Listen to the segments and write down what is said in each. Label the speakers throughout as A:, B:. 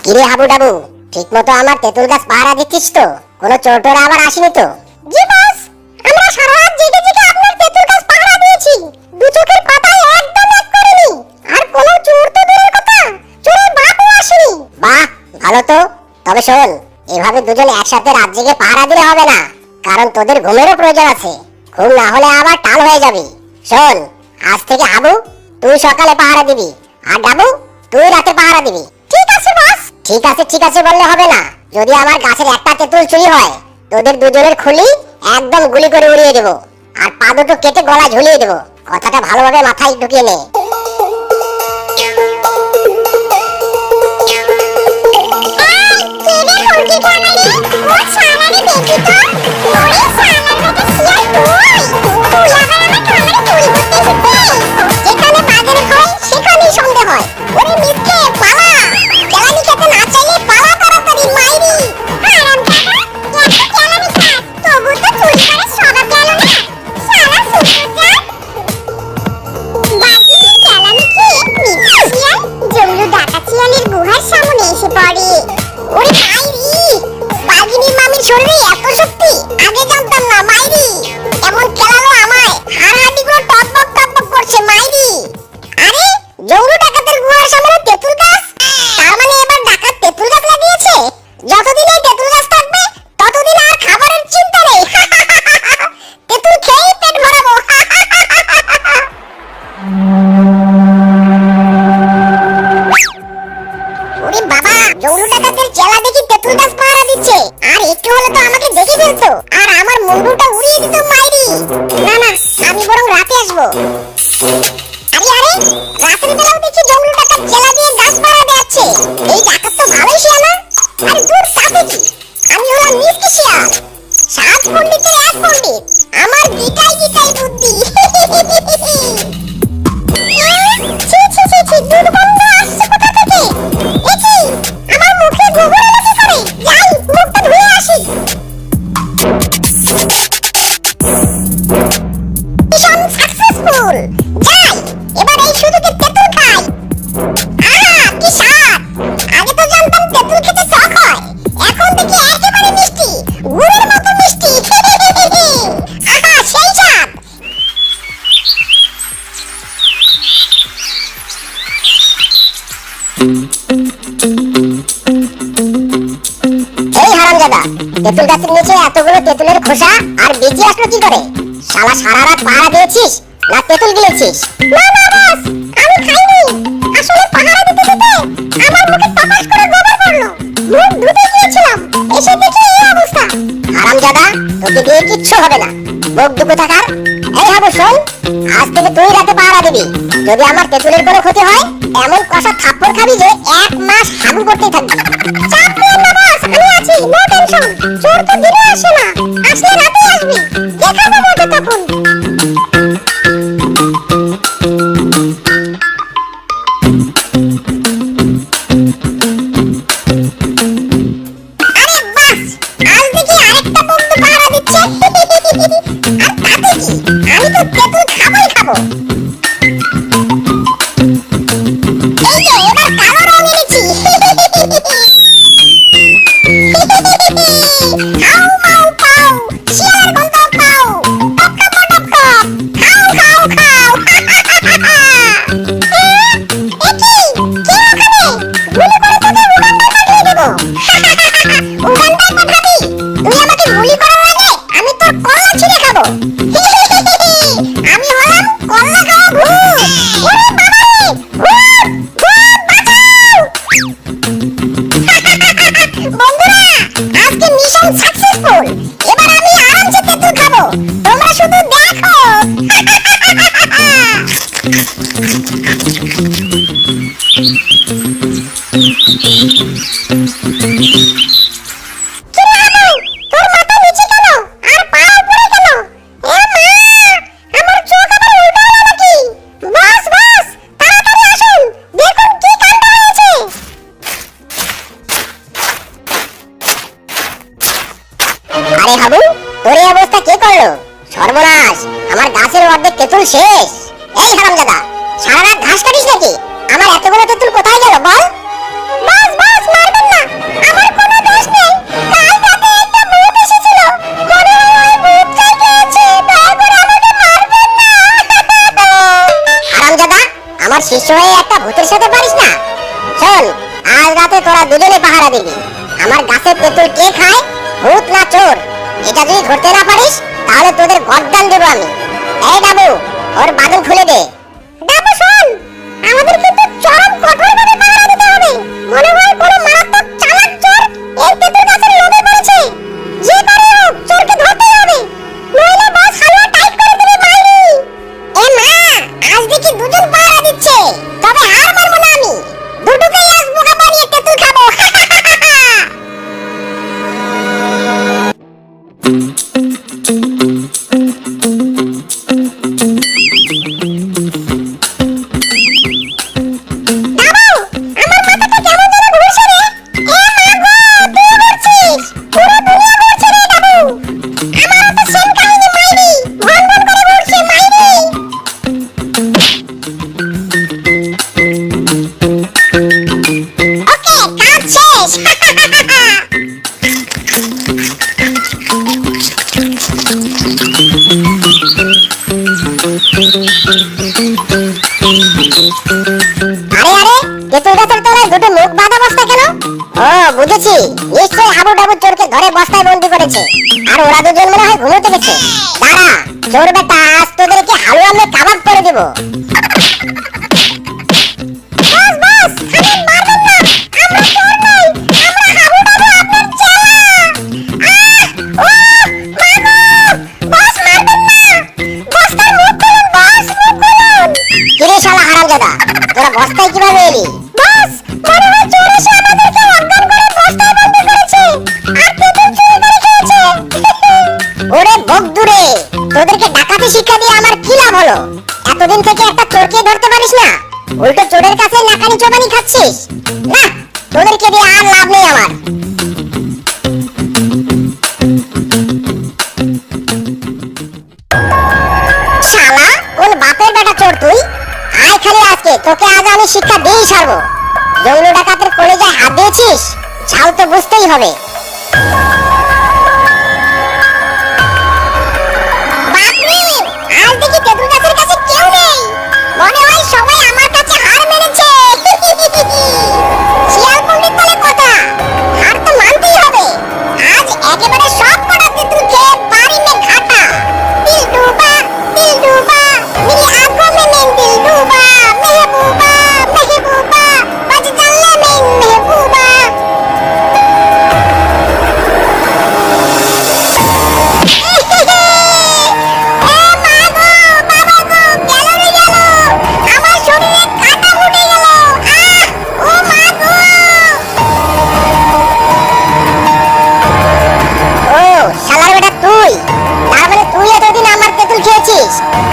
A: কিরে হাবুডাবু, ঠিকমতো আমার তেঁতুল গাছ পাহারা দিচ্ছিস তো? কোনো চোরটোরা আবার আসেনি তো?
B: জি বস, আমরা সারা রাত জেগে জেগে আপনার তেঁতুল গাছ পাহারা দিয়েছি। দু চোখের পাতায় একদম এক করেনি। আর কোনো চোর তো দূরের কথা, চোরের বাপও আসেনি।
A: বাহ, ভালো তো। তবে শোন, এভাবে দুজনে একসাথে রাত জেগে পাহারা দিলে হবে না, কারণ তোদের ঘুমেরও প্রয়োজন আছে। ঘুম না হলে আবার টাল হয়ে যাবি। শোন, আজ থেকে হাবু তুই সকালে পাহারা দিবি, আর ডাবু তুই রাতে পাহারা দিবি।
B: ঠিক আছে বস।
A: ঠিক আছে বললে হবে না। যদি আমার গাছের একটা তেঁতুল চুরি হয়, তোদের দুজনের খুলি একদম গুলি করে উড়িয়ে দেব, আর পা দুটো কেটে গলা ঝুলিয়ে দেব। কথাটা ভালোভাবে মাথায় ঢুকিয়ে নে। তেঁতুল গাছের নিচে এতগুলো তেঁতুলের খোসা আর বেঁচে আসলো কি করে? শালা সারা রাত পাহারা দিয়েছিস না তেঁতুল গিলেছিস?
B: না না বস, আমি খাইনি। আসলে পাহারা দিতে দিতে আমার মুখে টপাস করে গোবর পড়লো। মুখ ধুতে গিয়েছিলাম, এসে দেখি এই অবস্থা।
A: হারামজাদা, তোকে দিয়ে কিচ্ছু হবে না। মুখ দুটো থাকার। এই হাবু শোন, আজ থেকে তুই রাতে পাহারা দিবি। যদি আমার তেঁতুলের কোনো ক্ষতি হয়, এমন কষা থাপ্পড় খাবি যে 1 মাস হাগু করতেই থাকবি।
B: চাপ নিন না বস, আমি আছি, নো টেনশন। চোর তো দিনে আসে না, আসলে রাতে আসবি, দেখাবো মজা তখন।
A: আরে হাবু, তোর এই অবস্থা কে করলো? সর্বনাশ, আমার গাছের অর্ধেক তেঁতুল শেষ। এই হারামজাদা, সারা রাত ঘাস কাটিস নাকি? আমার এতগুলো তেঁতুল কোথায় গেল বল?
B: বস বস, মারবেন
A: শিষ্য হয়ে একটা ভূতের সাথে পারিস না? শোন, আজ রাতে তোরা দুজনে পাহারা দিবি। আমার গাছের তেঁতুল কে খায়, ভূত না চোর, এটা যদি ধরতে না পারিস তাহলে তোদের গর্দান দেবো আমি। এই ডাবু, ওর বাঁধন খুলে দে।
B: ডাবু শোন, আমাদের কিন্তু চরম কঠোরভাবে পাহারা দিতে হবে। মনে হয় কোনো মারাত্মক চালাক চোর এই তেঁতুল গাছের লোভে পড়েছে। যে করে হোক চোরকে ধরতে হবে, নইলে বস হালুয়া টাইট করে দেবে মাইরি।
A: এ মা, আজ দেখি দুজন পাহারা দিচ্ছে, তবে হার মানবো না আমি। দুটোকেই আজ বোকা বানিয়ে তেঁতুল খাবো।
B: ডাবু, আমার মাথাটা কেমন যেন ঘুরছে রে। এ মা গো, তুই ঘুরছিস, পুরো দুনিয়া ঘুরছে রে ডাবু। আমারও তো সেম কাহিনী মাইরি, ভন ভন করে ঘুরছে মাইরি। ওকে, কাজ শেষ।
A: আরে আরে, তেঁতুল গাছের তলায় দুটো মুখ বাঁধা বস্তা কেন? ও বুঝেছি, নিশ্চয়ই হাবু ডাবু চোরকে ধরে বস্তায় বন্দি করেছে, আর ওরা দুজন মনে হয় ঘুমোতে গেছে। দাঁড়া, চোর বেটা, আজ তোদেরকে হালুয়া আমি কাবাব করে দেব।
B: বস বস, খালি মারবেন না, আমরা চোর নই, আমরা হাবু ডাবু আপনার চেলা। ও মা গো, বস মারবেন না, বস্তার মুখ খুলুন বস, মুখ খুলুন।
A: কিরে শালা হারামজাদা, তোরা বস্তায় কিভাবে এলি?
B: বস, মনে হয় চোর এসে আমাদেরকে অজ্ঞান করে বস্তায় বন্দি করেছে আর তেঁতুল চুরি করে খেয়েছে।
A: ওরে বকদুরে, তোদেরকে ডাকাতি শিক্ষা দিয়ে আমার কি লাভ হলো? এতদিন থেকে একটা চোরকে ধরতে পারিস না, উল্টো চোরের কাছে নাকানি চোবানি খাচ্ছিস। না, তোদেরকে দিয়ে আর লাভ নেই আমার। শালা, কোন বাপের বেটা চোর তুই? আয় খালি আজকে, তোকে আজ আমি শিক্ষা দিয়েই ছাড়বো। জঙ্গল ডাকাতের কলেজায় হাত দিয়েছিস, ঝাল তো বুঝতেই হবে।
B: বাপরে, আজ দেখি তেঁতুল গাছের কাছে কেউ নেই, মনে হয় সবাই আমার কাছে হার মেনেছে। শিয়াল পণ্ডিত বলে কথা, হার তো মানতেই হবে। আজ একেবারে সব কটা তেঁতুল খেয়ে বাড়ি মে ঘাটা। দিল ডুবা মেরে आंखों में मैं दिल डूबा, महबूबा महबूबा बज चलने में महबूबा।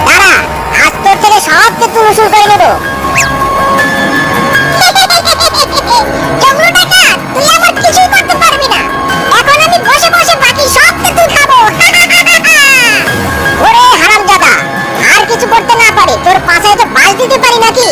A: দাঁড়া, আজ তোর থেকে সব তেঁতুল উসুল করে নেবো।
B: জঙ্গল ডাকাত, তুই আমার কিছুই করতে পারবি না। এখন আমি বসে বসে বাকি সব তেঁতুল খাবো।
A: ওরে হারামজাদা, আর কিছু করতে না পারি তোর পাছায় তো বাজ দিতে পারি নাকি?